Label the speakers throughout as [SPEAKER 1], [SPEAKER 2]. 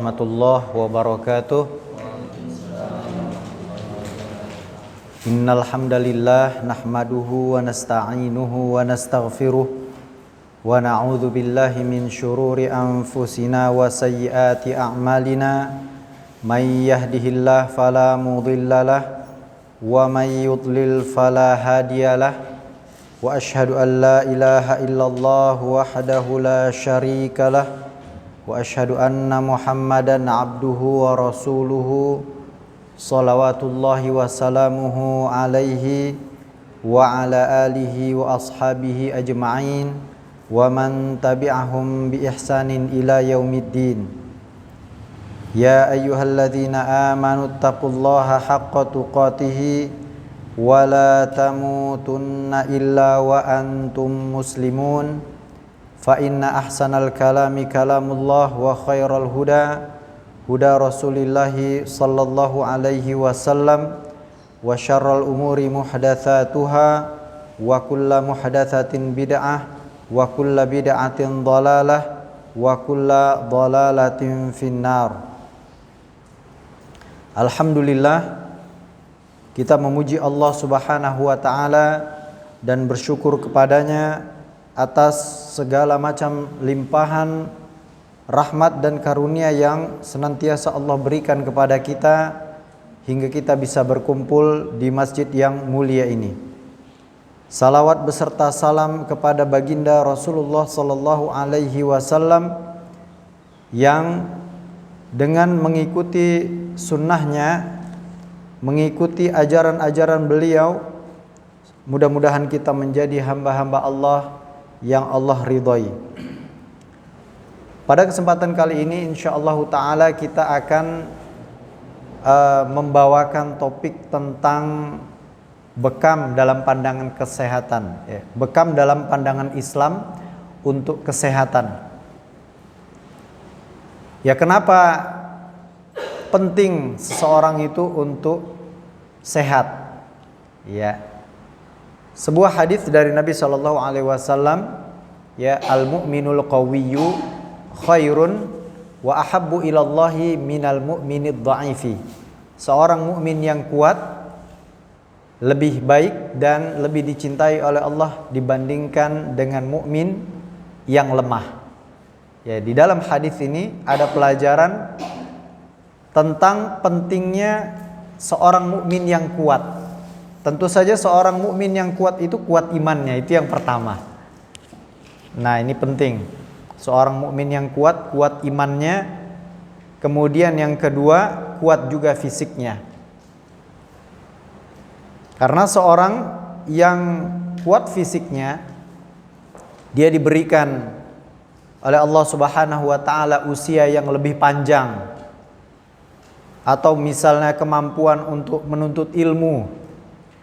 [SPEAKER 1] warahmatullahi wabarakatuh. Innal hamdalillah nahmaduhu wa nasta'inuhu wa nastaghfiruh wa na'udzu billahi min syururi anfusina wa sayyiati a'malina. May yahdihillahu fala mudhillalah wa may yudlil fala hadiyalah. Wa asyhadu an la ilaha illallah wahdahu la syarikalah. Wa asyhadu anna Muhammadan abduhu wa rasuluhu salawatullahi wa salamuhu alaihi wa ala alihi wa ashabihi ajma'in wa man tabi'ahum bi ihsanin ila yaumiddin. Ya ayyuhalladzina amanu taqullaha haqqa tuqatih wa la tamutunna illa wa antum muslimun. Fa inna ahsanal kalami kalamullah wa khairal huda huda rasulillahi sallallahu alaihi wasallam wa syarral umuri muhdatsatuha wa kullu muhdatsatin bid'ah wa kullu bid'atin dhalalah wa kullu dhalalatin finnar. Alhamdulillah, kita memuji Allah Subhanahu wa taala dan bersyukur kepadanya atas segala macam limpahan rahmat dan karunia yang senantiasa Allah berikan kepada kita hingga kita bisa berkumpul di masjid yang mulia ini. Salawat beserta salam kepada baginda Rasulullah sallallahu alaihi wasallam yang dengan mengikuti sunnahnya, mengikuti ajaran-ajaran beliau, mudah-mudahan kita menjadi hamba-hamba Allah yang Allah ridhai. Pada kesempatan kali ini insyaallah ta'ala kita akan membawakan topik tentang bekam dalam pandangan kesehatan, bekam dalam pandangan Islam untuk kesehatan. Ya, kenapa penting seseorang itu untuk sehat? Ya, sebuah hadis dari Nabi sallallahu alaihi wasallam, ya, al-mu'minul qawiyyu khairun wa ahabbu ilallahi minal mu'minid dha'ifi. Seorang mukmin yang kuat lebih baik dan lebih dicintai oleh Allah dibandingkan dengan mukmin yang lemah. Ya, di dalam hadis ini ada pelajaran tentang pentingnya seorang mukmin yang kuat. Tentu saja seorang mukmin yang kuat itu kuat imannya, itu yang pertama. Nah, ini penting. Seorang mukmin yang kuat, kuat imannya. Kemudian yang kedua, kuat juga fisiknya. Karena seorang yang kuat fisiknya, dia diberikan oleh Allah Subhanahu wa taala usia yang lebih panjang, atau misalnya kemampuan untuk menuntut ilmu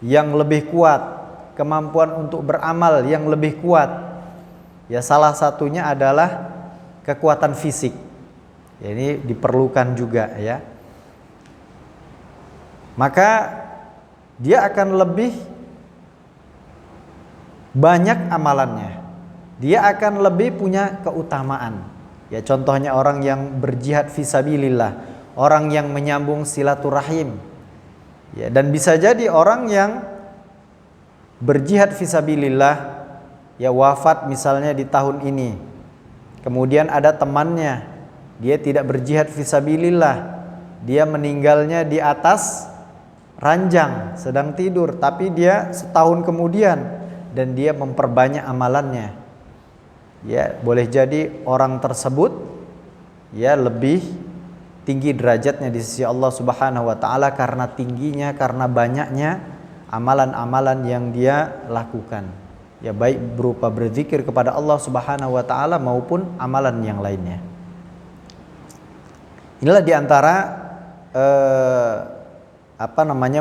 [SPEAKER 1] yang lebih kuat, kemampuan untuk beramal yang lebih kuat. Ya, salah satunya adalah kekuatan fisik. Ya, ini diperlukan juga, ya. Maka dia akan lebih banyak amalannya. Dia akan lebih punya keutamaan. Ya, contohnya orang yang berjihad fisabilillah, orang yang menyambung silaturahim. Ya, dan bisa jadi orang yang berjihad fisabilillah, ya, wafat misalnya di tahun ini. Kemudian ada temannya, dia tidak berjihad fisabilillah, dia meninggalnya di atas ranjang sedang tidur, tapi dia setahun kemudian dan dia memperbanyak amalannya. Ya, boleh jadi orang tersebut, ya, lebih tinggi derajatnya di sisi Allah Subhanahu wa taala karena tingginya, karena banyaknya amalan-amalan yang dia lakukan. Ya, baik berupa berzikir kepada Allah Subhanahu wa taala maupun amalan yang lainnya. Inilah diantara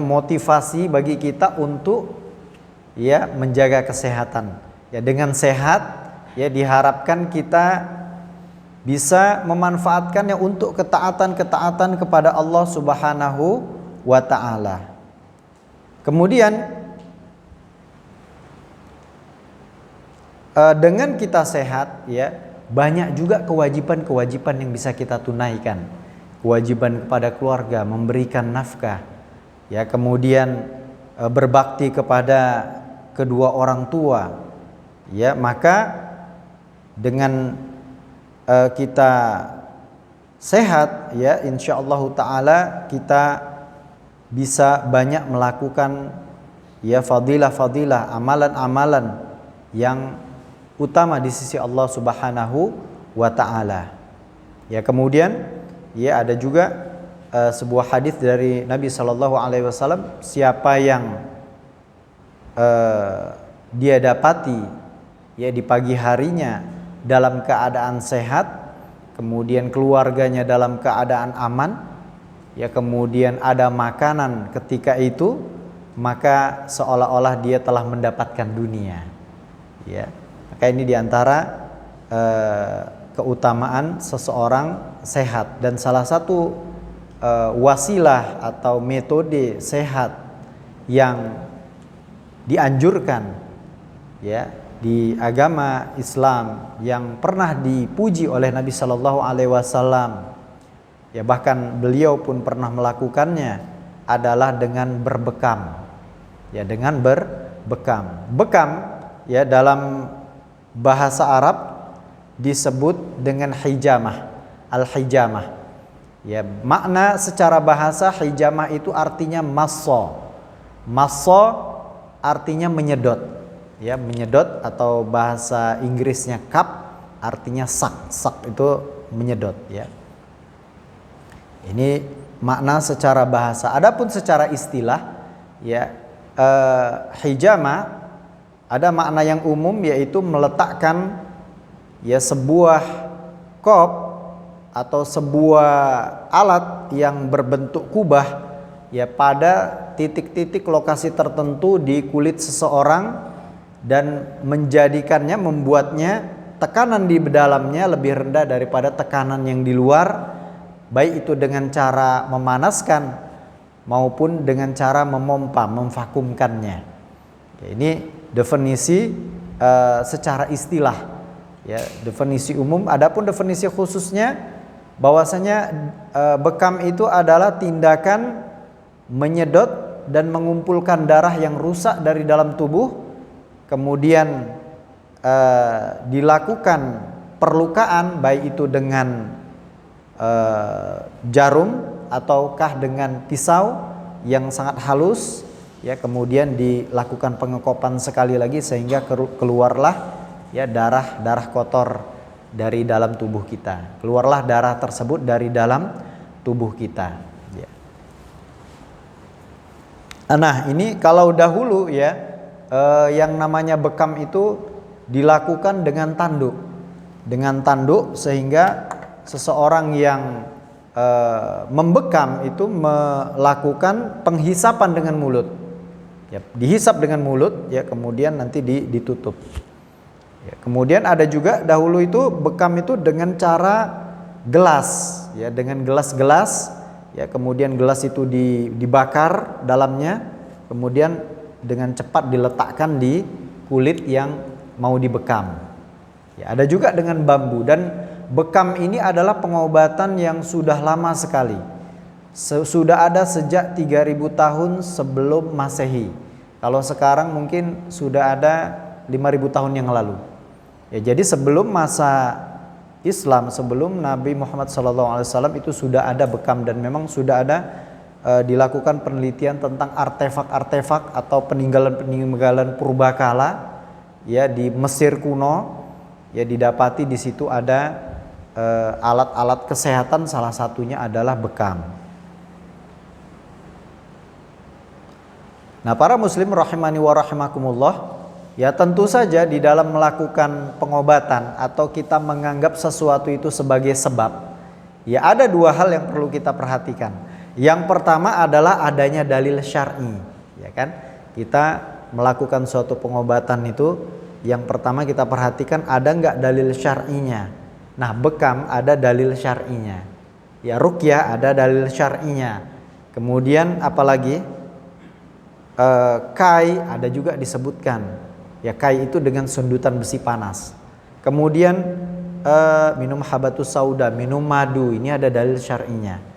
[SPEAKER 1] motivasi bagi kita untuk, ya, menjaga kesehatan. Ya, dengan sehat, ya, diharapkan kita bisa memanfaatkannya untuk ketaatan-ketaatan kepada Allah Subhanahu wa taala. Kemudian dengan kita sehat, ya, banyak juga kewajiban-kewajiban yang bisa kita tunaikan. kewajiban kepada keluarga, memberikan nafkah, ya, kemudian berbakti kepada kedua orang tua, ya, maka dengan kita sehat, ya, insyaallah taala kita bisa banyak melakukan, ya, fadilah-fadilah, amalan-amalan yang utama di sisi Allah Subhanahu wa taala. Ya, kemudian, ya, ada juga sebuah hadis dari Nabi sallallahu alaihi wasallam, siapa yang dia dapati, ya, di pagi harinya dalam keadaan sehat, kemudian keluarganya dalam keadaan aman, ya, kemudian ada makanan ketika itu, maka seolah-olah dia telah mendapatkan dunia, ya. Maka ini diantara keutamaan seseorang sehat, dan salah satu wasilah atau metode sehat yang dianjurkan, ya, di agama Islam yang pernah dipuji oleh Nabi Shallallahu Alaihi Wasallam, ya, bahkan beliau pun pernah melakukannya, adalah dengan berbekam, ya, dengan berbekam. Bekam, ya, dalam bahasa Arab disebut dengan hijamah, al-hijamah. Ya, makna secara bahasa hijamah itu artinya masso. Masso artinya menyedot, ya, menyedot, atau bahasa Inggrisnya cup artinya sak. Sak itu menyedot, ya. Ini makna secara bahasa. Adapun secara istilah, ya, hijamah ada makna yang umum, yaitu meletakkan, ya, sebuah kop atau sebuah alat yang berbentuk kubah, ya, pada titik-titik lokasi tertentu di kulit seseorang, dan menjadikannya, membuatnya tekanan di dalamnya lebih rendah daripada tekanan yang di luar, baik itu dengan cara memanaskan maupun dengan cara memompa, memvakumkannya. Ya, ini definisi secara istilah, ya, definisi umum. Adapun definisi khususnya, bahwasanya bekam itu adalah tindakan menyedot dan mengumpulkan darah yang rusak dari dalam tubuh, kemudian dilakukan perlukaan, baik itu dengan jarum ataukah dengan pisau yang sangat halus, ya, kemudian dilakukan pengekopan sekali lagi sehingga keluarlah, ya, darah kotor dari dalam tubuh kita. Keluarlah darah tersebut dari dalam tubuh kita. Nah, ini kalau dahulu, ya, yang namanya bekam itu dilakukan dengan tanduk, sehingga seseorang yang membekam itu melakukan penghisapan dengan mulut, ya, dihisap dengan mulut, ya, kemudian nanti ditutup. Ya, kemudian ada juga dahulu itu bekam itu dengan cara gelas, ya, dengan gelas-gelas. Ya, kemudian gelas itu dibakar dalamnya, kemudian dengan cepat diletakkan di kulit yang mau dibekam. Ya, ada juga dengan bambu, dan bekam ini adalah pengobatan yang sudah lama sekali. Sudah ada sejak 3000 tahun sebelum Masehi. Kalau sekarang mungkin sudah ada 5000 tahun yang lalu. Ya, jadi sebelum masa Islam, sebelum Nabi Muhammad SAW itu sudah ada bekam, dan memang sudah ada dilakukan penelitian tentang artefak-artefak atau peninggalan-peninggalan purbakala, ya, di Mesir kuno, ya, didapati di situ ada alat-alat kesehatan, salah satunya adalah bekam. Nah, para muslim rahimani wa rahimakumullah, ya, tentu saja di dalam melakukan pengobatan atau kita menganggap sesuatu itu sebagai sebab, ya, ada dua hal yang perlu kita perhatikan. Yang pertama adalah adanya dalil syar'i, ya kan? Kita melakukan suatu pengobatan itu, yang pertama kita perhatikan ada nggak dalil syar'inya. Nah, bekam ada dalil syar'inya, ya, ruqyah ada dalil syar'inya. Kemudian apalagi? Kai ada juga disebutkan, ya, kai itu dengan sundutan besi panas. Kemudian minum habatus sauda, minum madu, ini ada dalil syar'inya.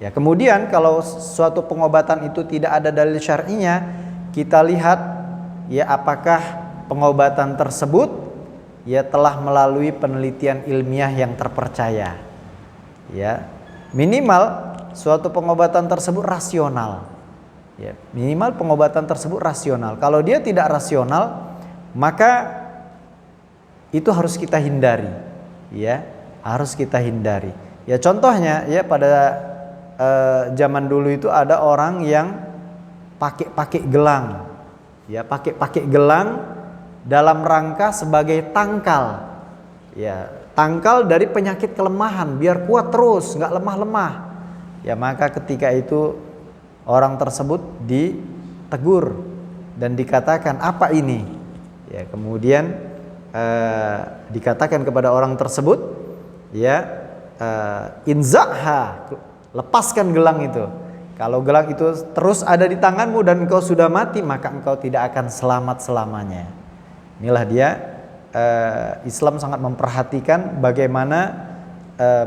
[SPEAKER 1] Ya, kemudian kalau suatu pengobatan itu tidak ada dalil syar'inya, kita lihat ya apakah pengobatan tersebut ya telah melalui penelitian ilmiah yang terpercaya. Ya, minimal suatu pengobatan tersebut rasional. Ya, minimal pengobatan tersebut rasional. Kalau dia tidak rasional, maka itu harus kita hindari. Ya, harus kita hindari. Ya, contohnya ya pada zaman dulu itu ada orang yang pakai gelang, ya pakai gelang dalam rangka sebagai tangkal, ya tangkal dari penyakit kelemahan biar kuat terus, nggak lemah-lemah. Ya maka ketika itu orang tersebut ditegur dan dikatakan apa ini? Ya kemudian dikatakan kepada orang tersebut, ya inza'ha, lepaskan gelang itu. Kalau gelang itu terus ada di tanganmu dan engkau sudah mati, maka engkau tidak akan selamat selamanya. Inilah dia, Islam sangat memperhatikan bagaimana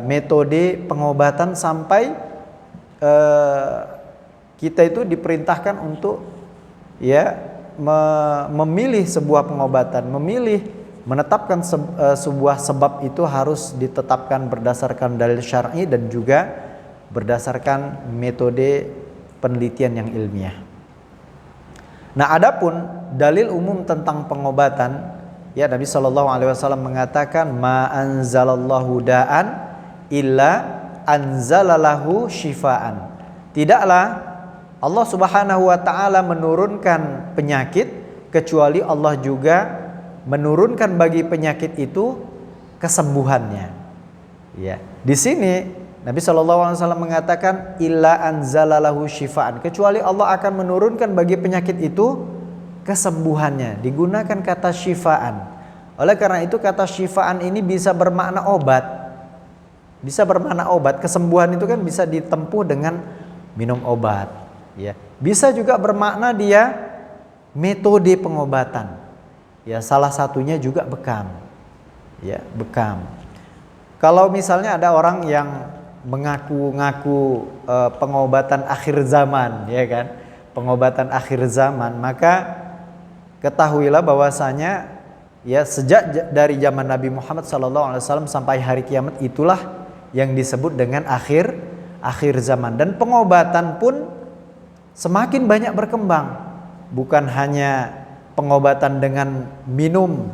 [SPEAKER 1] metode pengobatan sampai kita itu diperintahkan untuk ya memilih sebuah pengobatan, menetapkan sebuah sebab itu harus ditetapkan berdasarkan dalil syar'i dan juga berdasarkan metode penelitian yang ilmiah. Nah, adapun dalil umum tentang pengobatan, ya Nabi SAW mengatakan ma anzalallahu da'an illa anzalalahu syifaan. Tidaklah Allah Subhanahu wa taala menurunkan penyakit kecuali Allah juga menurunkan bagi penyakit itu kesembuhannya. Ya, di sini Nabi SAW mengatakan illa anzalalahu syifaan, kecuali Allah akan menurunkan bagi penyakit itu kesembuhannya. Digunakan kata syifaan. Oleh karena itu kata syifaan ini bisa bermakna obat. Bisa bermakna obat. Kesembuhan itu kan bisa ditempuh dengan minum obat, ya. Bisa juga bermakna dia metode pengobatan. Ya, salah satunya juga bekam. Ya, bekam. Kalau misalnya ada orang yang mengaku-ngaku pengobatan akhir zaman, ya kan, pengobatan akhir zaman, maka ketahuilah bahwasanya ya sejak dari zaman Nabi Muhammad SAW sampai hari kiamat itulah yang disebut dengan akhir zaman, dan pengobatan pun semakin banyak berkembang, bukan hanya pengobatan dengan minum,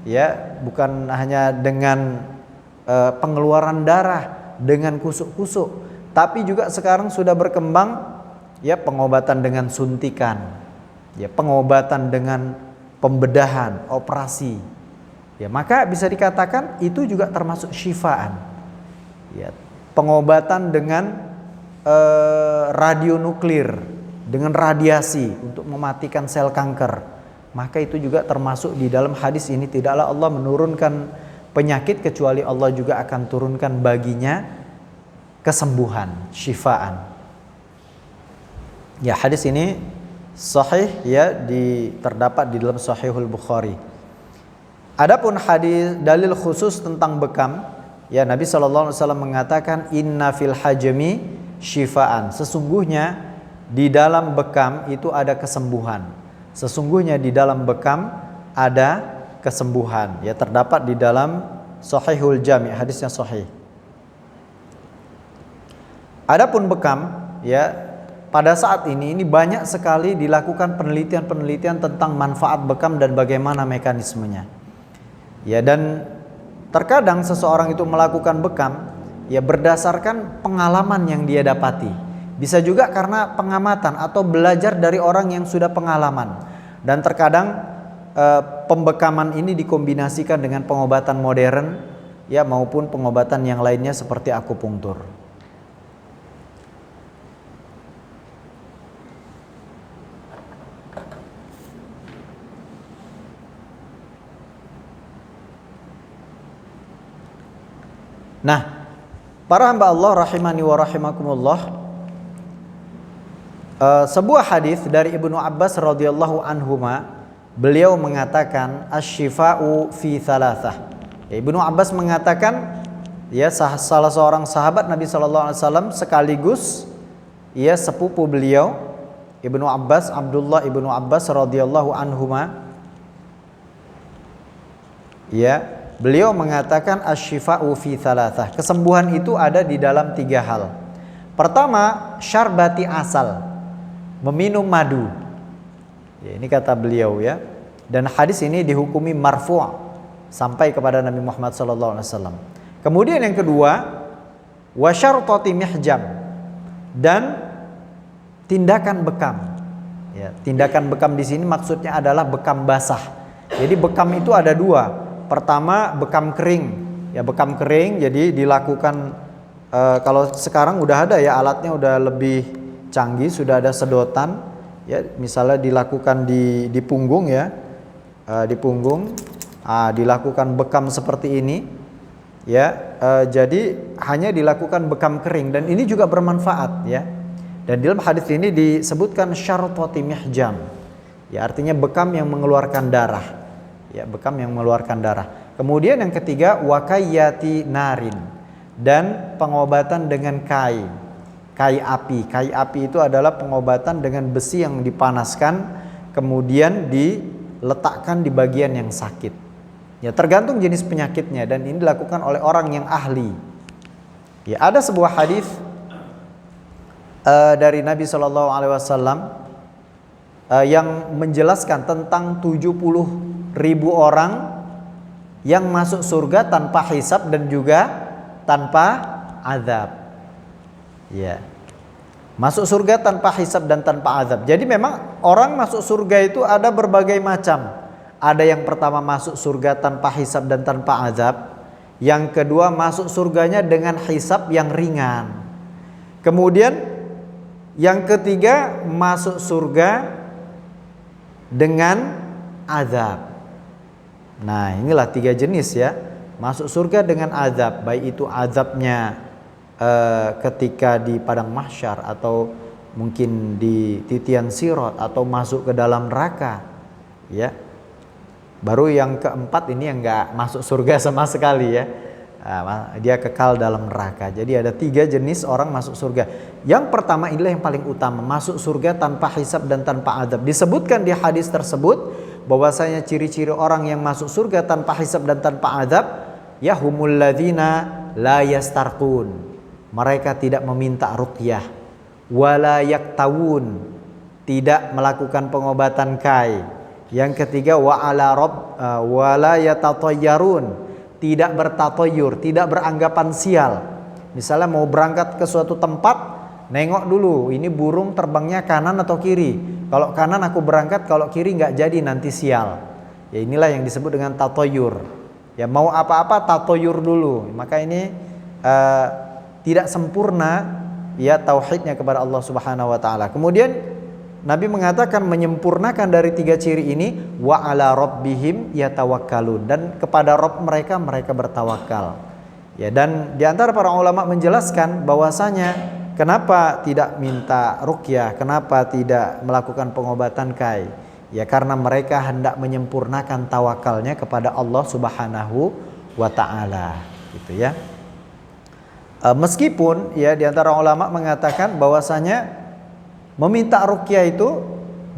[SPEAKER 1] ya, bukan hanya dengan pengeluaran darah dengan kusuk-kusuk, tapi juga sekarang sudah berkembang ya pengobatan dengan suntikan, ya pengobatan dengan pembedahan, operasi. Ya, maka bisa dikatakan itu juga termasuk syifaan. Ya, pengobatan dengan radionuklir, dengan radiasi untuk mematikan sel kanker. Maka itu juga termasuk di dalam hadis ini, tidaklah Allah menurunkan penyakit kecuali Allah juga akan turunkan baginya kesembuhan, syifaan. Ya, hadis ini sahih ya, terdapat di dalam Sahihul Bukhari. Adapun hadis dalil khusus tentang bekam, ya Nabi SAW mengatakan inna fil hajmi syifaan. Sesungguhnya di dalam bekam itu ada kesembuhan. Sesungguhnya di dalam bekam ada kesembuhan, ya terdapat di dalam Sahihul Jami', hadisnya sahih. Adapun bekam, ya pada saat ini banyak sekali dilakukan penelitian-penelitian tentang manfaat bekam dan bagaimana mekanismenya. Ya, dan terkadang seseorang itu melakukan bekam ya berdasarkan pengalaman yang dia dapati. Bisa juga karena pengamatan atau belajar dari orang yang sudah pengalaman. Dan terkadang pembekaman ini dikombinasikan dengan pengobatan modern, ya maupun pengobatan yang lainnya seperti akupunktur. Nah, para hamba Allah rahimani wa rahimakumullah, sebuah hadis dari Ibnu Abbas radhiyallahu anhuma, beliau mengatakan asy-syifa'u fi thalathah. Ya, Ibnu Abbas mengatakan ya salah seorang sahabat Nabi Shallallahu Alaihi Wasallam sekaligus ia sepupu beliau Ibnu Abbas, Abdullah Ibnu Abbas radhiyallahu anhuma. Ya, beliau mengatakan asy-syifa'u fi thalathah. Kesembuhan itu ada di dalam 3 hal. Pertama, syarbati asal, meminum madu. Ya, ini kata beliau ya. Dan hadis ini dihukumi marfu' sampai kepada Nabi Muhammad sallallahu alaihi wasallam. Kemudian yang kedua, wasyartati mihjam, dan tindakan bekam. Ya, tindakan bekam di sini maksudnya adalah bekam basah. Jadi bekam itu ada 2. Pertama, bekam kering. Ya, bekam kering jadi dilakukan kalau sekarang udah ada ya alatnya, udah lebih canggih, sudah ada sedotan. Ya, misalnya dilakukan di punggung ya. Di punggung dilakukan bekam seperti ini ya, jadi hanya dilakukan bekam kering, dan ini juga bermanfaat ya. Dan dalam hadis ini disebutkan syartati mihjam ya, artinya bekam yang mengeluarkan darah ya, bekam yang mengeluarkan darah. Kemudian yang ketiga, wakayyati narin, dan pengobatan dengan kai api. Kai api itu adalah pengobatan dengan besi yang dipanaskan kemudian diletakkan di bagian yang sakit. Ya, tergantung jenis penyakitnya, dan ini dilakukan oleh orang yang ahli. Ya, ada sebuah hadis dari Nabi Shallallahu Alaihi Wasallam yang menjelaskan tentang 70.000 orang yang masuk surga tanpa hisab dan juga tanpa azab. Ya, masuk surga tanpa hisab dan tanpa azab. Jadi memang orang masuk surga itu ada berbagai macam. Ada yang pertama masuk surga tanpa hisab dan tanpa azab. Yang kedua masuk surganya dengan hisab yang ringan. Kemudian yang ketiga masuk surga dengan azab. Nah, inilah 3 jenis ya. Masuk surga dengan azab, baik itu azabnya ketika di padang mahsyar, atau mungkin di titian sirat, atau masuk ke dalam neraka ya. Baru yang keempat ini yang enggak masuk surga sama sekali ya. Dia kekal dalam neraka. Jadi ada 3 jenis orang masuk surga. Yang pertama inilah yang paling utama, masuk surga tanpa hisab dan tanpa azab. Disebutkan di hadis tersebut bahwasanya ciri-ciri orang yang masuk surga tanpa hisab dan tanpa azab, ya humul ladzina la yastarqun, mereka tidak meminta ruqyah, wala yaktawun, tidak melakukan pengobatan kai. Yang ketiga wala yatatayyarun, tidak bertatoyur, tidak beranggapan sial. Misalnya mau berangkat ke suatu tempat, nengok dulu ini burung terbangnya kanan atau kiri. Kalau kanan aku berangkat, kalau kiri nggak jadi, nanti sial. Ya, inilah yang disebut dengan tatoyur. Ya, mau apa-apa tatoyur dulu. Maka ini tidak sempurna ya tauhidnya kepada Allah Subhanahu wa taala. Kemudian Nabi mengatakan menyempurnakan dari 3 ciri ini, wa ala rabbihim yatawakkalun, dan kepada Rabb mereka bertawakal. Ya, dan di antara para ulama menjelaskan bahwasanya kenapa tidak minta ruqyah, kenapa tidak melakukan pengobatan kai? Ya, karena mereka hendak menyempurnakan tawakalnya kepada Allah Subhanahu wa taala, gitu ya. Meskipun ya di antara ulama mengatakan bahwasanya meminta ruqyah itu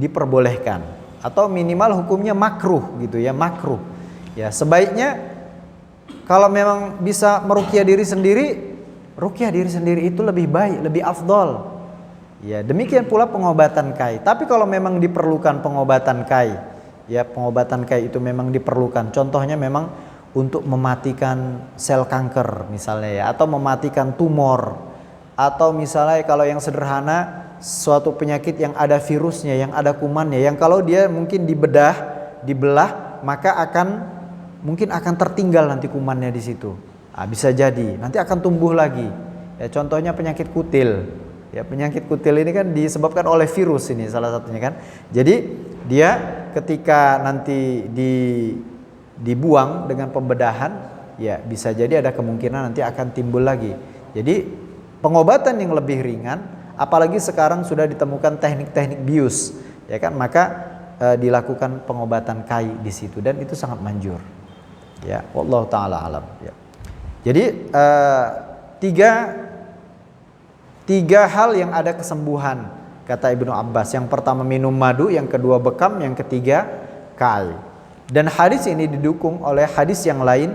[SPEAKER 1] diperbolehkan atau minimal hukumnya makruh gitu ya, makruh. Ya, sebaiknya kalau memang bisa meruqyah diri sendiri, ruqyah diri sendiri itu lebih baik, lebih afdol. Ya, demikian pula pengobatan kai. Tapi kalau memang diperlukan pengobatan kai, ya pengobatan kai itu memang diperlukan. Contohnya memang untuk mematikan sel kanker misalnya ya, atau mematikan tumor, atau misalnya kalau yang sederhana suatu penyakit yang ada virusnya, yang ada kumannya, yang kalau dia mungkin dibelah, maka mungkin akan tertinggal nanti kumannya di situ. Bisa jadi nanti akan tumbuh lagi. Ya, contohnya penyakit kutil. Ya, penyakit kutil ini kan disebabkan oleh virus ini salah satunya kan. Jadi dia ketika nanti dibuang dengan pembedahan, ya bisa jadi ada kemungkinan nanti akan timbul lagi. Jadi pengobatan yang lebih ringan, apalagi sekarang sudah ditemukan teknik-teknik bius, ya kan, maka dilakukan pengobatan kai di situ, dan itu sangat manjur. Ya, wallahu taala alam. Ya. Jadi tiga hal yang ada kesembuhan kata Ibnu Abbas. Yang pertama minum madu, yang kedua bekam, yang ketiga kai. Dan hadis ini didukung oleh hadis yang lain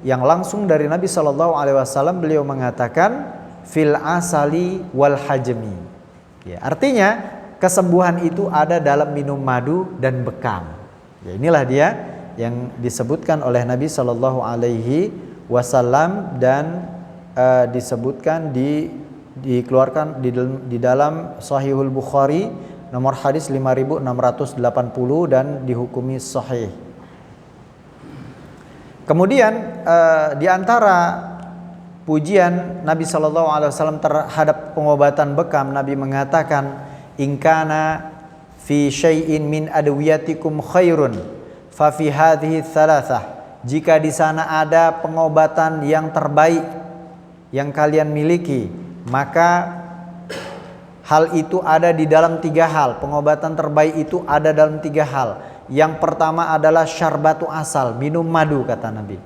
[SPEAKER 1] yang langsung dari Nabi Shallallahu Alaihi Wasallam. Beliau mengatakan fil asali wal hajmi. Ya, artinya kesembuhan itu ada dalam minum madu dan bekam. Ya, inilah dia yang disebutkan oleh Nabi Shallallahu Alaihi Wasallam dan disebutkan dikeluarkan di dalam Sahihul Bukhari nomor hadis 5680 dan dihukumi sahih. Kemudian di antara pujian Nabi Shallallahu Alaihi Wasallam terhadap pengobatan bekam, Nabi mengatakan, "Inkana fi syai'in min adwiyatikum khairun, fa fi hadhihi thalathah." Jika di sana ada pengobatan yang terbaik yang kalian miliki, maka hal itu ada di dalam tiga hal. Pengobatan terbaik itu ada dalam tiga hal. Yang pertama adalah syarbatu asal, minum madu kata Nabi.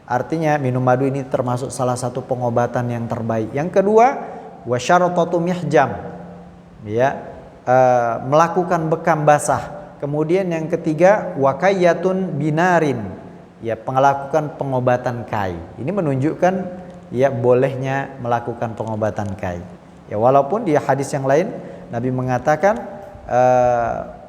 [SPEAKER 1] Artinya minum madu ini termasuk salah satu pengobatan yang terbaik. Yang kedua, wasyaratatu mihjam, ya, melakukan bekam basah. Kemudian yang ketiga, wakayatun binarin, ya, melakukan pengobatan kai. Ini menunjukkan ya bolehnya melakukan pengobatan kai. Ya, walaupun di hadis yang lain Nabi mengatakan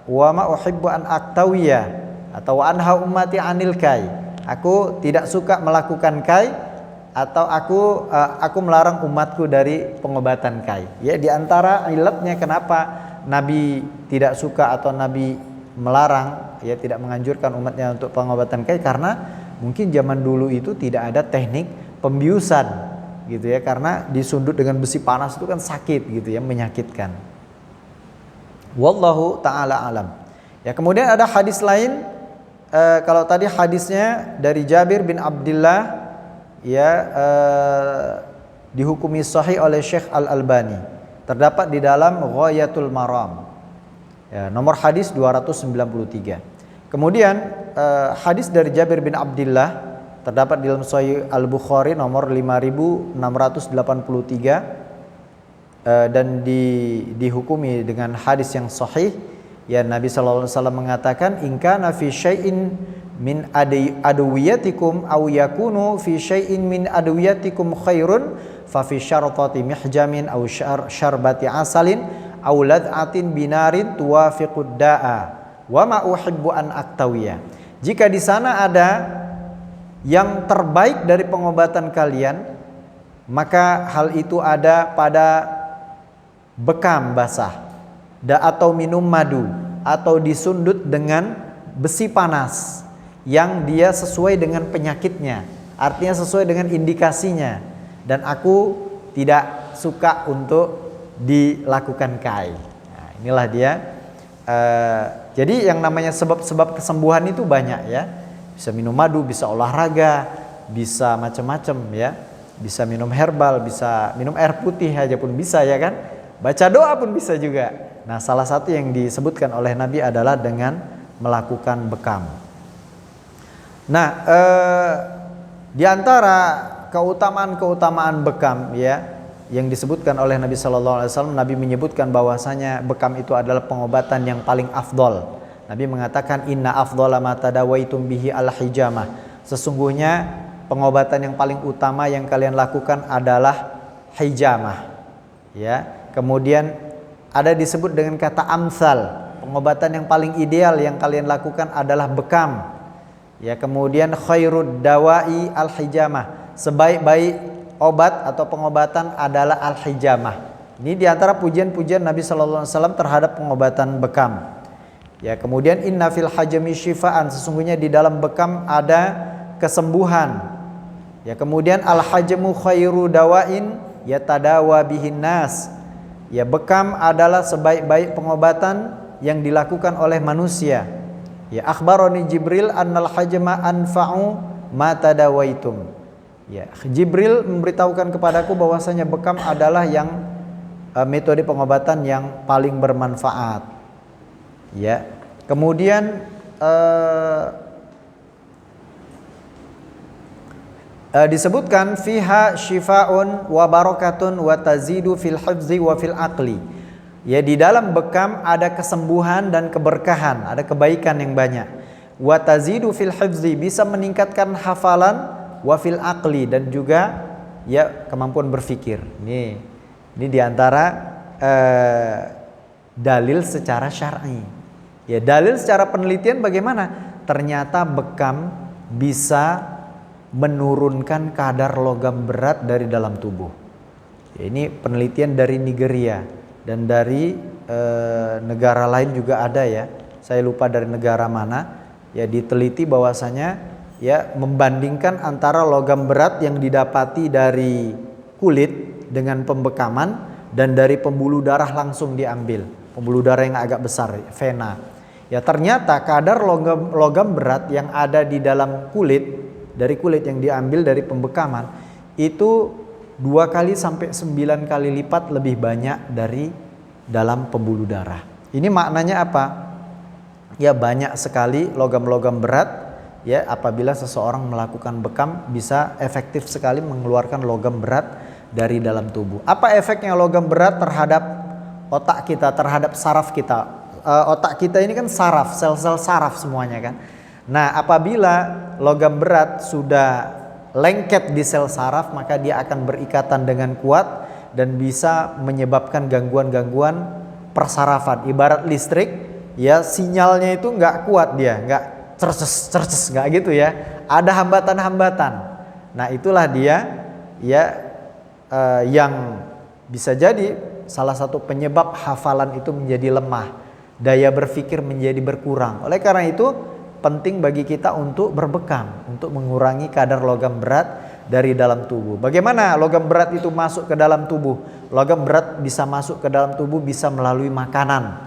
[SPEAKER 1] wa ma uhibbu an aktawiya atau anha ummati anil kai. Aku tidak suka melakukan kai atau aku melarang umatku dari pengobatan kai. Ya, di antara ilatnya kenapa Nabi tidak suka atau Nabi melarang, ya, tidak menganjurkan umatnya untuk pengobatan kai, karena mungkin zaman dulu itu tidak ada teknik pembiusan gitu ya, karena disundut dengan besi panas itu kan sakit gitu ya, menyakitkan. Wallahu ta'ala alam. Ya, kemudian ada hadis lain, kalau tadi hadisnya dari Jabir bin Abdullah, ya, dihukumi sahih oleh Syekh Al-Albani, terdapat di dalam Ghayatul Maram, ya, nomor hadis 293. Kemudian hadis dari Jabir bin Abdullah terdapat di dalam Sahih Al-Bukhari nomor 5683 dan dihukumi dengan hadis yang sahih. Ya, Nabi sallallahu alaihi wasallam mengatakan, "In kana fi syai'in min adwiyatikum aw yakunu fi syai'in min adwiyatikum khairun fa fi syartati mihjamin aw syarbati asalin aw lad'atin binarin tuwafiqud da'a wa ma uhibbu an aktawiya." Jika di sana ada yang terbaik dari pengobatan kalian, maka hal itu ada pada bekam basah atau minum madu atau disundut dengan besi panas yang dia sesuai dengan penyakitnya, artinya sesuai dengan indikasinya, dan aku tidak suka untuk dilakukan kai. Nah, inilah dia. Jadi yang namanya sebab-sebab kesembuhan itu banyak ya. Bisa minum madu, bisa olahraga, bisa macam-macam ya. Bisa minum herbal, bisa minum air putih aja pun bisa ya kan. Baca doa pun bisa juga. Nah, salah satu yang disebutkan oleh Nabi adalah dengan melakukan bekam. Nah, di antara keutamaan-keutamaan bekam ya yang disebutkan oleh Nabi Shallallahu Alaihi Wasallam, Nabi menyebutkan bahwasanya bekam itu adalah pengobatan yang paling afdol. Nabi mengatakan, inna afdhala ma tadawaitum bihi al-hijamah. Sesungguhnya pengobatan yang paling utama yang kalian lakukan adalah hijamah. Ya, kemudian ada disebut dengan kata amsal. Pengobatan yang paling ideal yang kalian lakukan adalah bekam. Ya, kemudian khairud dawai al-hijamah. Sebaik-baik obat atau pengobatan adalah al-hijamah. Ini diantara pujian-pujian Nabi Sallallahu Alaihi Wasallam terhadap pengobatan bekam. Ya, kemudian inna fil hajami syifaan, sesungguhnya di dalam bekam ada kesembuhan. Ya, kemudian al-hajamu khairu dawain yatadawa bihin nas. Ya, bekam adalah sebaik-baik pengobatan yang dilakukan oleh manusia. Ya, akhbaroni Jibril annal hajama anfa'u ma tadawaitum. Ya, Jibril memberitahukan kepadaku bahwasanya bekam adalah yang metode pengobatan yang paling bermanfaat. Ya, kemudian disebutkan fiha syifaun wa barakatun wa tazidu fil hifzi wa fil aqli. Ya, di dalam bekam ada kesembuhan dan keberkahan, ada kebaikan yang banyak. Wa tazidu fil hifzi, bisa meningkatkan hafalan, wa fil aqli, dan juga ya kemampuan berpikir. Ini diantara dalil secara syar'i. Ya, dalil secara penelitian bagaimana? Ternyata bekam bisa menurunkan kadar logam berat dari dalam tubuh. Ya, ini penelitian dari Nigeria dan dari negara lain juga ada ya. Saya lupa dari negara mana. Ya, diteliti bahwasanya ya membandingkan antara logam berat yang didapati dari kulit dengan pembekaman dan dari pembuluh darah langsung diambil. Pembuluh darah yang agak besar, vena. Ya, ternyata kadar logam berat yang ada di dalam kulit, dari kulit yang diambil dari pembekaman, itu 2 kali sampai 9 kali lipat lebih banyak dari dalam pembuluh darah. Ini maknanya apa? Ya, banyak sekali logam-logam berat ya, apabila seseorang melakukan bekam bisa efektif sekali mengeluarkan logam berat dari dalam tubuh. Apa efeknya logam berat terhadap otak kita, terhadap saraf kita? Otak kita ini kan saraf, sel-sel saraf semuanya kan. Nah, apabila logam berat sudah lengket di sel saraf, maka dia akan berikatan dengan kuat dan bisa menyebabkan gangguan-gangguan persarafan. Ibarat listrik, ya sinyalnya itu nggak kuat, dia nggak cerces nggak gitu ya. Ada hambatan-hambatan. Nah, itulah dia ya yang bisa jadi salah satu penyebab hafalan itu menjadi lemah, daya berpikir menjadi berkurang. Oleh karena itu penting bagi kita untuk berbekam, untuk mengurangi kadar logam berat dari dalam tubuh. Bagaimana logam berat itu masuk ke dalam tubuh? Logam berat bisa masuk ke dalam tubuh bisa melalui makanan,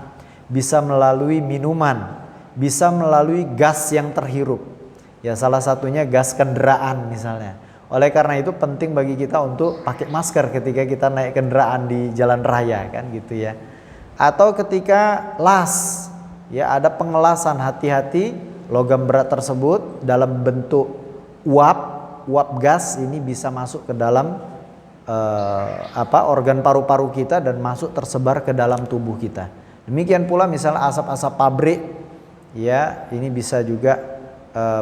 [SPEAKER 1] bisa melalui minuman, bisa melalui gas yang terhirup. Ya, salah satunya gas kendaraan misalnya. Oleh karena itu penting bagi kita untuk pakai masker ketika kita naik kendaraan di jalan raya kan gitu ya. Atau ketika las, ya ada pengelasan, hati-hati logam berat tersebut dalam bentuk uap gas ini bisa masuk ke dalam organ paru-paru kita dan masuk tersebar ke dalam tubuh kita. Demikian pula misalnya asap-asap pabrik, ya ini bisa juga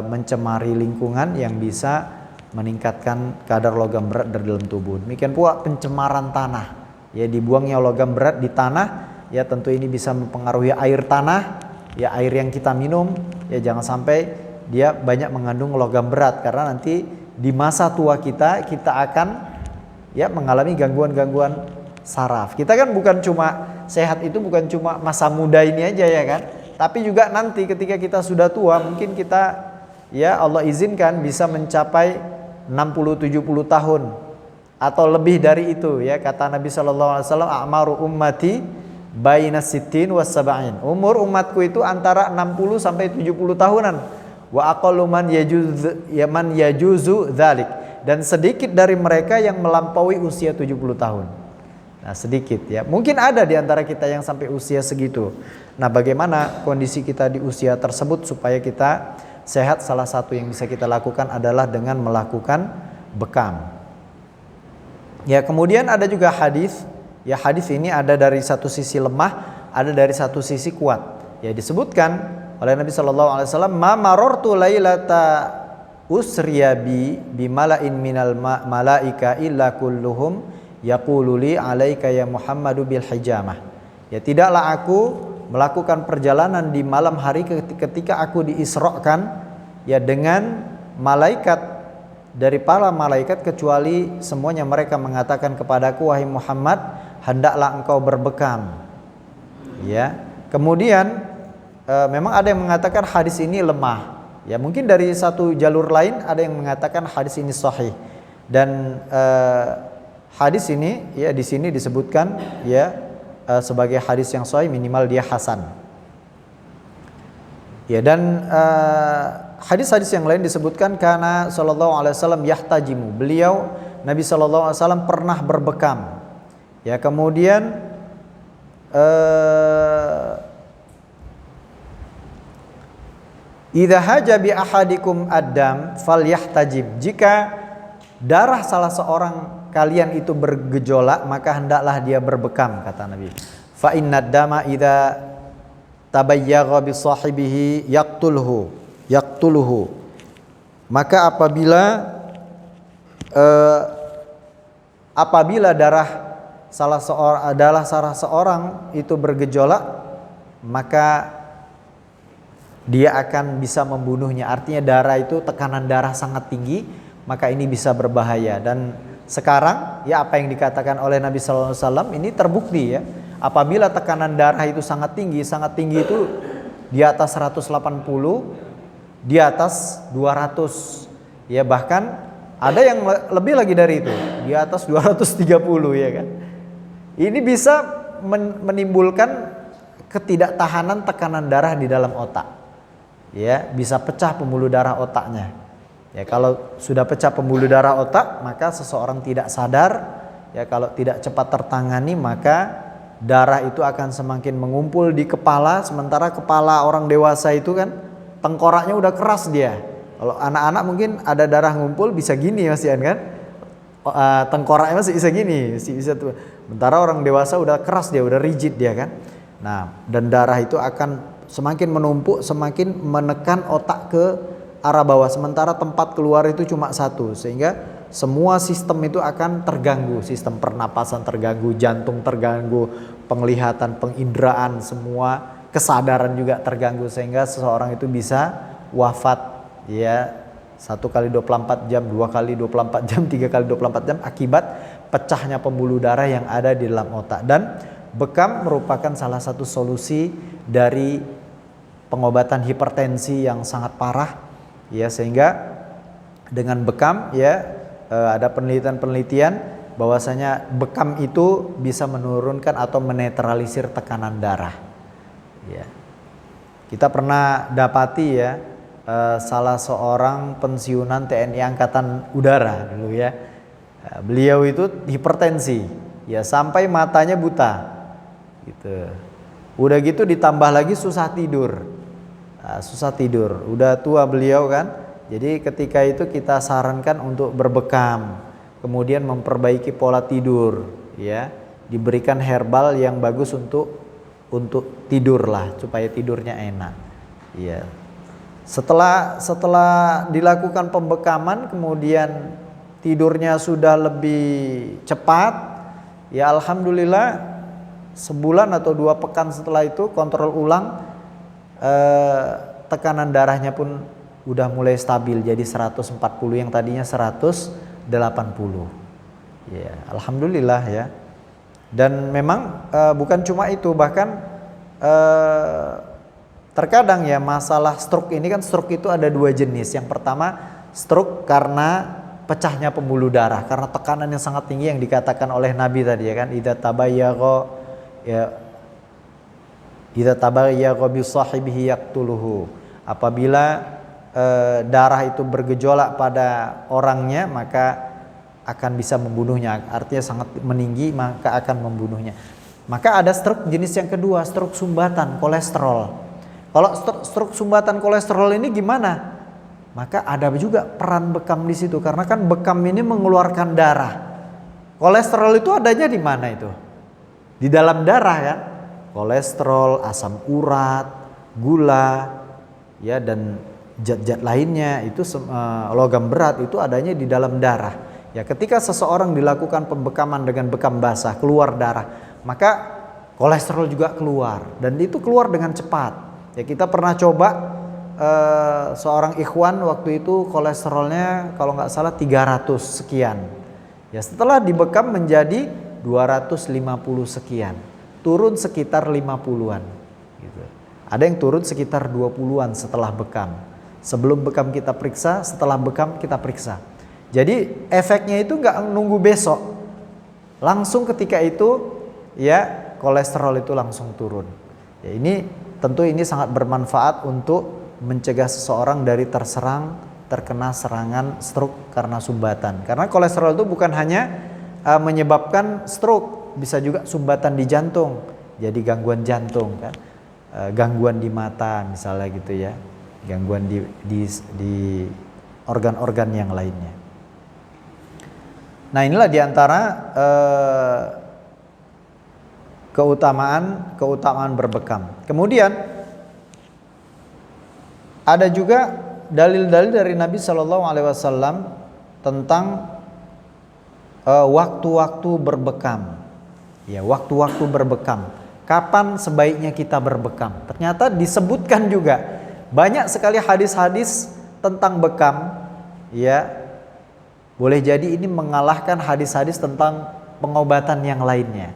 [SPEAKER 1] mencemari lingkungan yang bisa meningkatkan kadar logam berat dari dalam tubuh. Demikian pula pencemaran tanah, ya dibuangnya logam berat di tanah, ya tentu ini bisa mempengaruhi air tanah, ya air yang kita minum, ya jangan sampai dia banyak mengandung logam berat karena nanti di masa tua kita akan ya mengalami gangguan-gangguan saraf. Kita kan bukan cuma sehat itu bukan cuma masa muda ini aja ya kan, tapi juga nanti ketika kita sudah tua mungkin kita ya Allah izinkan bisa mencapai 60-70 tahun atau lebih dari itu ya, kata Nabi SAW, a'maru ummati baina sittin was sab'in. Umur umatku itu antara 60 sampai 70 tahunan. Wa aqallu man yajuzu dzalik, dan sedikit dari mereka yang melampaui usia 70 tahun. Nah, sedikit ya. Mungkin ada di antara kita yang sampai usia segitu. Nah, bagaimana kondisi kita di usia tersebut supaya kita sehat? Salah satu yang bisa kita lakukan adalah dengan melakukan bekam. Ya, kemudian ada juga hadis. Ya, hadis ini ada dari satu sisi lemah, ada dari satu sisi kuat. Ya, disebutkan oleh Nabi SAW, "Ma marartu lailata usriya bi mala'in minal malaika illa kulluhum yaqulu li alaika ya Muhammadu bil hijamah." Ya, tidaklah aku melakukan perjalanan di malam hari ketika aku diisrokan ya dengan malaikat dari para malaikat, kecuali semuanya mereka mengatakan kepadaku, wahai Muhammad, hendaklah engkau berbekam. Ya, kemudian memang ada yang mengatakan hadis ini lemah. Ya, mungkin dari satu jalur lain ada yang mengatakan hadis ini sahih. Dan hadis ini ya di sini disebutkan ya sebagai hadis yang sahih, minimal dia hasan. Ya, dan hadis-hadis yang lain disebutkan karena sallallahu alaihi wasallam yahtajimu. Beliau Nabi sallallahu alaihi wasallam pernah berbekam. Ya, kemudian idza haja bi ahadikum adam falyahtajim. Jika darah salah seorang kalian itu bergejolak, maka hendaklah dia berbekam, kata Nabi. Fa innad dama idza tabayyagha bi sahibihi yaqtuluhu. Maka apabila darah salah seorang itu bergejolak, maka dia akan bisa membunuhnya. Artinya darah itu, tekanan darah sangat tinggi, maka ini bisa berbahaya. Dan sekarang ya apa yang dikatakan oleh Nabi sallallahu alaihi wasallam ini terbukti ya. Apabila tekanan darah itu sangat tinggi itu di atas 180, di atas 200, ya bahkan ada yang lebih lagi dari itu, di atas 230 ya kan. Ini bisa menimbulkan ketidaktahanan tekanan darah di dalam otak. Ya, bisa pecah pembuluh darah otaknya. Ya, kalau sudah pecah pembuluh darah otak, maka seseorang tidak sadar. Ya, kalau tidak cepat tertangani, maka darah itu akan semakin mengumpul di kepala. Sementara kepala orang dewasa itu kan tengkoraknya udah keras dia. Kalau anak-anak mungkin ada darah ngumpul bisa gini Mas Ian kan? Tengkoraknya masih bisa gini, masih bisa tuh. Sementara orang dewasa udah keras dia, udah rigid dia kan. Nah, dan darah itu akan semakin menumpuk, semakin menekan otak ke arah bawah. Sementara tempat keluar itu cuma satu, sehingga semua sistem itu akan terganggu. Sistem pernapasan terganggu, jantung terganggu, penglihatan, penginderaan, semua kesadaran juga terganggu, sehingga seseorang itu bisa wafat ya 1 kali 24 jam, 2 kali 24 jam, 3 kali 24 jam akibat pecahnya pembuluh darah yang ada di dalam otak. Dan bekam merupakan salah satu solusi dari pengobatan hipertensi yang sangat parah ya, sehingga dengan bekam ya ada penelitian bahwasanya bekam itu bisa menurunkan atau menetralisir tekanan darah ya. Kita pernah dapati ya salah seorang pensiunan TNI Angkatan Udara dulu ya, beliau itu hipertensi ya sampai matanya buta gitu. Udah gitu ditambah lagi susah tidur. Udah tua beliau kan. Jadi ketika itu kita sarankan untuk berbekam, kemudian memperbaiki pola tidur ya, diberikan herbal yang bagus untuk tidur lah, supaya tidurnya enak ya. Setelah dilakukan pembekaman, kemudian tidurnya sudah lebih cepat ya, alhamdulillah sebulan atau 2 pekan setelah itu kontrol ulang, tekanan darahnya pun udah mulai stabil jadi 140 yang tadinya 180 ya, alhamdulillah ya. Dan memang bukan cuma itu, bahkan terkadang ya masalah stroke ini kan, stroke itu ada 2 jenis. Yang pertama stroke karena pecahnya pembuluh darah, karena tekanan yang sangat tinggi yang dikatakan oleh Nabi tadi ya kan, idza tabayyagha bi sahibihi yaqtuluhu. Apabila darah itu bergejolak pada orangnya, maka akan bisa membunuhnya. Artinya sangat meninggi, maka akan membunuhnya. Maka ada stroke jenis yang kedua, stroke sumbatan kolesterol. Kalau stroke sumbatan kolesterol ini gimana? Maka ada juga peran bekam di situ, karena kan bekam ini mengeluarkan darah. Kolesterol itu adanya di mana itu? Di dalam darah kan? Kolesterol, asam urat, gula, ya dan zat-zat lainnya itu logam berat itu adanya di dalam darah. Ya, ketika seseorang dilakukan pembekaman dengan bekam basah, keluar darah, maka kolesterol juga keluar, dan itu keluar dengan cepat. Ya, kita pernah coba seorang ikhwan waktu itu kolesterolnya kalau nggak salah 300 sekian. Ya, setelah dibekam menjadi 250 sekian. Turun sekitar 50-an gitu. Ada yang turun sekitar 20-an setelah bekam. Sebelum bekam kita periksa, setelah bekam kita periksa. Jadi efeknya itu nggak nunggu besok, langsung ketika itu ya kolesterol itu langsung turun. Ya, ini tentu ini sangat bermanfaat untuk mencegah seseorang dari terkena serangan stroke karena sumbatan. Karena kolesterol itu bukan hanya menyebabkan stroke, bisa juga sumbatan di jantung, jadi gangguan jantung kan, gangguan di mata misalnya gitu ya, gangguan di organ-organ yang lainnya. Nah, inilah diantara keutamaan berbekam. Kemudian ada juga dalil-dalil dari Nabi Shallallahu Alaihi Wasallam tentang waktu-waktu berbekam. Ya, waktu-waktu berbekam. Kapan sebaiknya kita berbekam? Ternyata disebutkan juga banyak sekali hadis-hadis tentang bekam. Ya, boleh jadi ini mengalahkan hadis-hadis tentang pengobatan yang lainnya.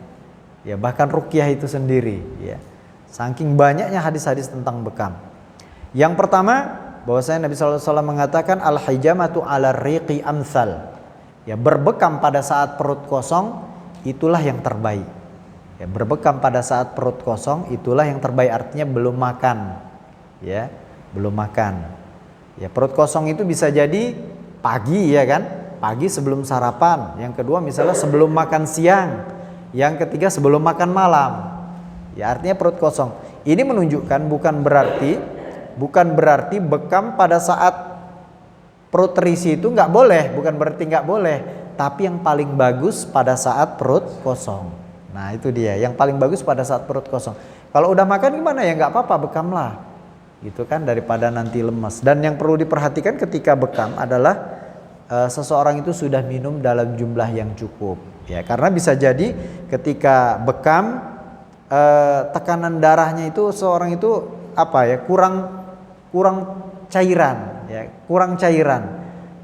[SPEAKER 1] Ya, bahkan ruqyah itu sendiri. Ya, saking banyaknya hadis-hadis tentang bekam. Yang pertama, bahwasanya Nabi SAW mengatakan al-hijamatu ala riqi amsal. Ya, berbekam pada saat perut kosong itulah yang terbaik. Ya, berbekam pada saat perut kosong itulah yang terbaik, artinya belum makan. Ya, belum makan. Ya, perut kosong itu bisa jadi pagi, ya kan? Pagi sebelum sarapan. Yang kedua misalnya sebelum makan siang. Yang ketiga sebelum makan malam. Ya, artinya perut kosong. Ini menunjukkan bukan berarti bekam pada saat perut terisi itu nggak boleh, bukan berarti nggak boleh. Tapi yang paling bagus pada saat perut kosong. Nah, itu dia, yang paling bagus pada saat perut kosong. Kalau udah makan gimana ya, nggak apa-apa, bekamlah. Gitu kan, daripada nanti lemas. Dan yang perlu diperhatikan ketika bekam adalah seseorang itu sudah minum dalam jumlah yang cukup. Ya, karena bisa jadi ketika bekam tekanan darahnya itu seorang itu kurang cairan, ya, kurang cairan.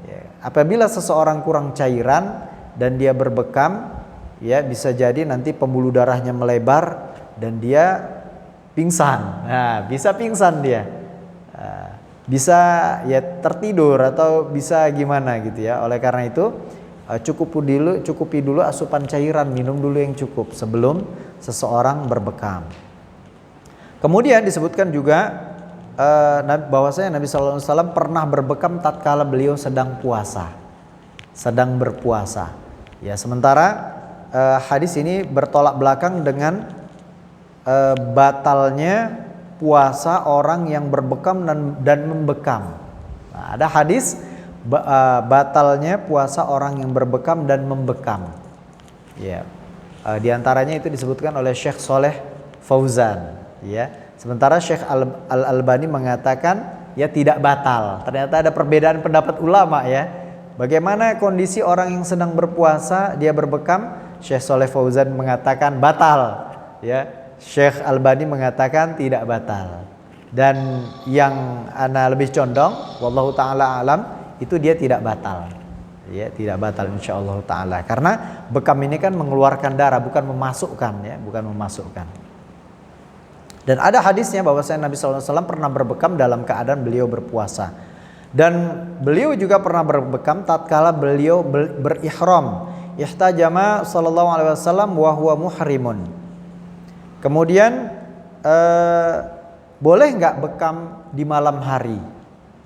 [SPEAKER 1] Ya, apabila seseorang kurang cairan dan dia berbekam, ya bisa jadi nanti pembuluh darahnya melebar dan dia pingsan. Nah, bisa pingsan dia, bisa ya tertidur atau bisa gimana gitu ya. Oleh karena itu cukupi dulu asupan cairan, minum dulu yang cukup sebelum seseorang berbekam. Kemudian disebutkan juga bahwasanya Nabi SAW pernah berbekam tatkala beliau sedang berpuasa. Ya, sementara hadis ini bertolak belakang dengan batalnya puasa orang yang berbekam dan membekam. Nah, ada hadis batalnya puasa orang yang berbekam dan membekam. Ya, di antaranya itu disebutkan oleh Syekh Soleh Fauzan. Ya, sementara Syekh Al-Albani mengatakan ya tidak batal. Ternyata ada perbedaan pendapat ulama ya. Bagaimana kondisi orang yang sedang berpuasa dia berbekam? Syekh Soleh Fauzan mengatakan batal, ya. Syekh Albani mengatakan tidak batal. Dan yang ana lebih condong, wallahu taala alam, itu dia tidak batal. Ya, tidak batal insyaallah taala. Karena bekam ini kan mengeluarkan darah, bukan memasukkan, ya, bukan memasukkan. Dan ada hadisnya bahwasanya Nabi SAW pernah berbekam dalam keadaan beliau berpuasa. Dan beliau juga pernah berbekam tatkala beliau berihram. Ihtajama sallallahu alaihi wasallam wa huwa muhrimun. Kemudian boleh nggak bekam di malam hari?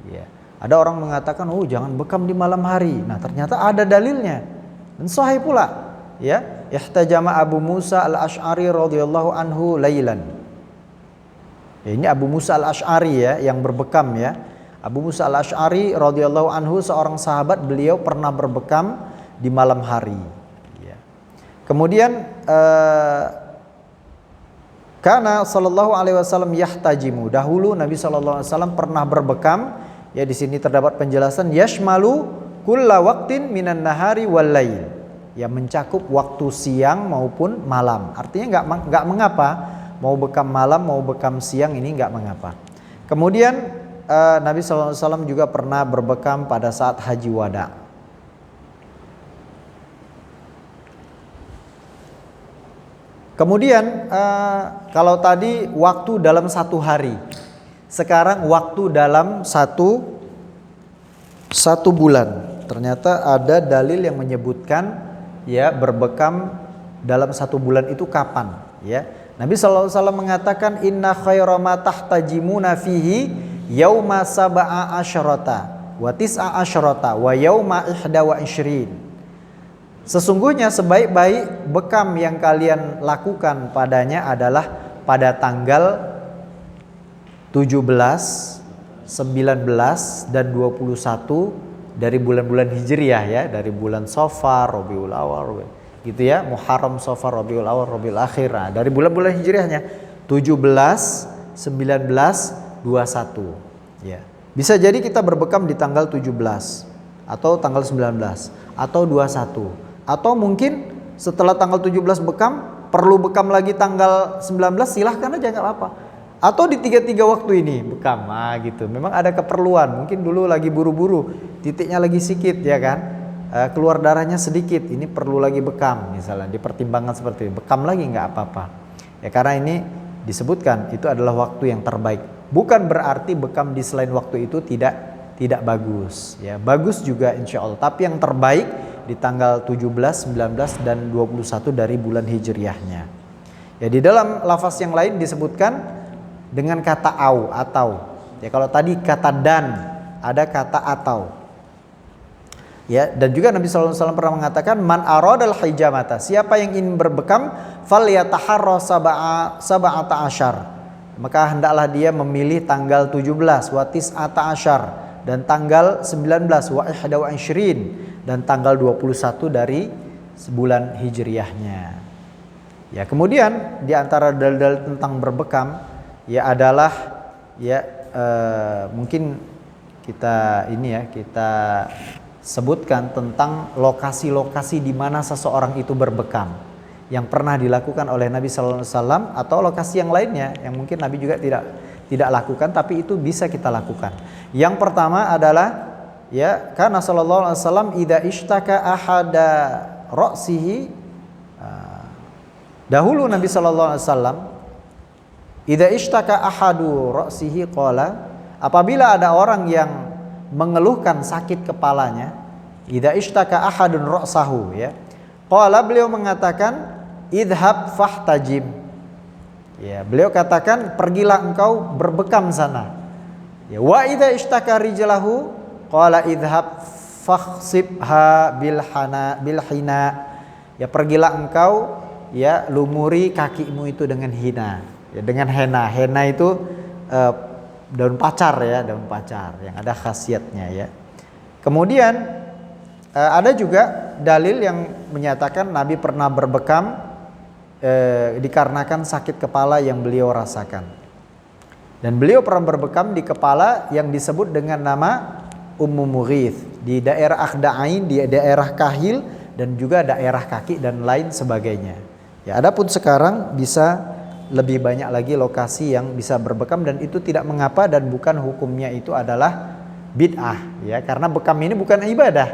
[SPEAKER 1] Ya. Ada orang mengatakan, oh jangan bekam di malam hari. Nah, ternyata ada dalilnya dan sahih pula. Ya, ihtajama Abu Musa al-Ash'ari radhiyallahu anhu lailan. Ya, ini Abu Musa al-Ash'ari ya yang berbekam ya. Abu Musa al-Ash'ari radhiyallahu anhu seorang sahabat, beliau pernah berbekam di malam hari. Ya. Kemudian karena sallallahu alaihi wasallam yahtajimu, dahulu Nabi sallallahu alaihi wasallam pernah berbekam. Ya, di sini terdapat penjelasan yashmalu kulla waqtin minan nahari wal lail. Ya, mencakup waktu siang maupun malam. Artinya enggak mengapa mau bekam malam mau bekam siang, ini enggak mengapa. Kemudian Nabi sallallahu alaihi wasallam juga pernah berbekam pada saat haji wada. Kemudian kalau tadi waktu dalam satu hari, sekarang waktu dalam satu bulan. Ternyata ada dalil yang menyebutkan ya berbekam dalam satu bulan itu kapan? Ya, Nabi SAW mengatakan inna khaira ma tahtajimuna fihi yauma sab'a asyrata wa tis'a asyrata wa yauma ihda wa ishrin. Sesungguhnya sebaik-baik bekam yang kalian lakukan padanya adalah pada tanggal 17, 19 dan 21 dari bulan-bulan Hijriah ya, dari bulan Safar, Rabiul Awal, gitu ya, Muharram, Safar, Rabiul Awal, Rabiul Akhir. Nah, dari bulan-bulan Hijriahnya 17, 19, 21 ya. Bisa jadi kita berbekam di tanggal 17 atau tanggal 19 atau 21, atau mungkin setelah tanggal 17 bekam, perlu bekam lagi tanggal 19, silahkan aja, nggak apa-apa. Atau di tiga waktu ini bekam, gitu. Memang ada keperluan, mungkin dulu lagi buru-buru, titiknya lagi sedikit ya kan, keluar darahnya sedikit, ini perlu lagi bekam, misalnya dipertimbangkan seperti itu, bekam lagi nggak apa-apa ya, karena ini disebutkan itu adalah waktu yang terbaik. Bukan berarti bekam di selain waktu itu tidak bagus ya, bagus juga insya Allah, tapi yang terbaik di tanggal 17, 19 dan 21 dari bulan Hijriahnya. Ya, di dalam lafaz yang lain disebutkan dengan kata au atau. Ya, kalau tadi kata dan, ada kata atau. Ya, dan juga Nabi sallallahu alaihi wasallam pernah mengatakan man aradal hijamata, siapa yang ingin berbekam falyataharra sab'ata asyar, maka hendaklah dia memilih tanggal 17 wa tis'ata asyar dan tanggal 19 wa ihda wa ishrin dan tanggal 21 dari bulan Hijriahnya. Ya, kemudian di antara dalil-dalil tentang berbekam ya adalah ya mungkin kita sebutkan tentang lokasi-lokasi di mana seseorang itu berbekam yang pernah dilakukan oleh Nabi sallallahu alaihi wasallam, atau lokasi yang lainnya yang mungkin Nabi juga tidak lakukan tapi itu bisa kita lakukan. Yang pertama adalah ya, karena sallallahu alaihi wasallam idza ishtaka ahada ra'sihi, dahulu Nabi sallallahu alaihi wasallam idza ishtaka ahadu ra'sihi qala, apabila ada orang yang mengeluhkan sakit kepalanya, idza ishtaka ahadun ra'sahu ya, qala, beliau mengatakan idhab fahtajim ya, beliau katakan pergilah engkau berbekam sana ya. Wa idza ishtaka rijlahu qala idhab fakhsibha bil hina ya, pergilah engkau ya lumuri kakimu itu dengan hina ya, dengan henna. Henna itu daun pacar ya, daun pacar yang ada khasiatnya ya. Kemudian ada juga dalil yang menyatakan Nabi pernah berbekam dikarenakan sakit kepala yang beliau rasakan. Dan beliau pernah berbekam di kepala yang disebut dengan nama Ummu Mughith, di daerah Akhda'ain, di daerah kahil dan juga daerah kaki dan lain sebagainya. Ya, adapun sekarang bisa lebih banyak lagi lokasi yang bisa berbekam dan itu tidak mengapa dan bukan hukumnya itu adalah bid'ah ya, karena bekam ini bukan ibadah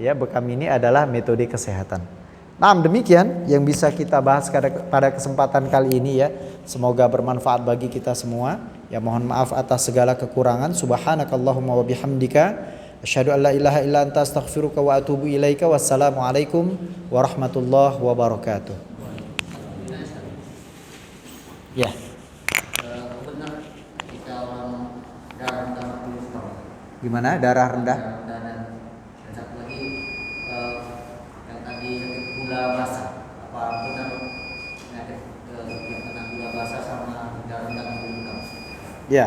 [SPEAKER 1] ya, bekam ini adalah metode kesehatan. Nah, demikian yang bisa kita bahas pada kesempatan kali ini ya. Semoga bermanfaat bagi kita semua. Ya, mohon maaf atas segala kekurangan. Subhanakallahumma wa bihamdika asyhadu an la ilaha illa anta astaghfiruka wa atubu ilaika. Wassalamualaikum warahmatullahi wabarakatuh. Ya.
[SPEAKER 2] Benar jika orang darah rendah
[SPEAKER 1] Gimana darah rendah?
[SPEAKER 2] dan satu lagi yang tadi sakit gula basah, apa benar penyakit yang kena gula basah sama darah rendah berbekam?
[SPEAKER 1] Ya.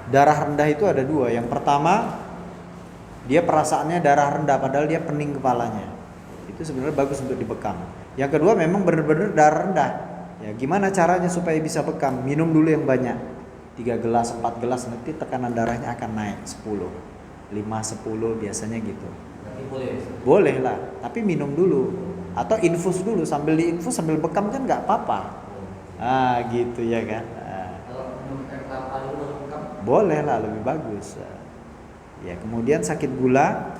[SPEAKER 1] Darah rendah itu ada dua. Yang pertama, dia perasaannya darah rendah padahal dia pening kepalanya. Itu sebenarnya bagus untuk dibekam. Yang kedua memang benar-benar darah rendah. Ya, gimana caranya supaya bisa bekam? Minum dulu yang banyak. 3 gelas, 4 gelas, nanti tekanan darahnya akan naik 10. 5, 10 biasanya gitu.
[SPEAKER 2] Berarti boleh?
[SPEAKER 1] Boleh lah, tapi minum dulu. Atau infus dulu, sambil diinfus sambil bekam kan nggak apa-apa. Gitu ya kan.
[SPEAKER 2] Kalau minum air kelapa dulu baru bekam?
[SPEAKER 1] Boleh lah, lebih bagus. Ya, kemudian sakit gula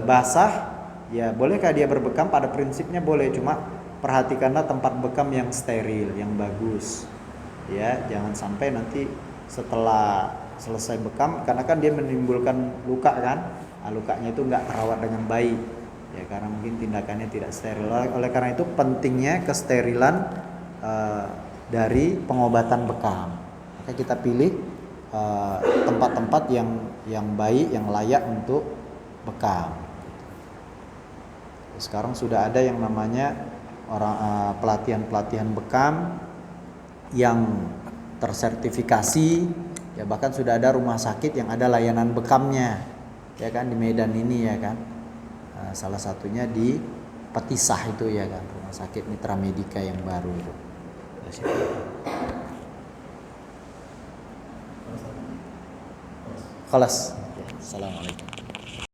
[SPEAKER 1] basah, ya bolehkah dia berbekam? Pada prinsipnya boleh, cuma perhatikanlah tempat bekam yang steril, yang bagus. Ya, jangan sampai nanti setelah selesai bekam, karena kan dia menimbulkan luka kan, lukanya itu nggak terawat dengan baik. Ya, karena mungkin tindakannya tidak steril. Oleh karena itu pentingnya kesterilan dari pengobatan bekam. Maka kita pilih tempat-tempat yang baik, yang layak untuk bekam. Sekarang sudah ada yang namanya pelatihan bekam yang tersertifikasi Ya bahkan sudah ada rumah sakit yang ada layanan bekamnya, ya kan, di Medan ini ya kan. Salah satunya di Petisah itu ya kan, rumah sakit Mitra Medika yang baru itu. Kelas. Assalamualaikum.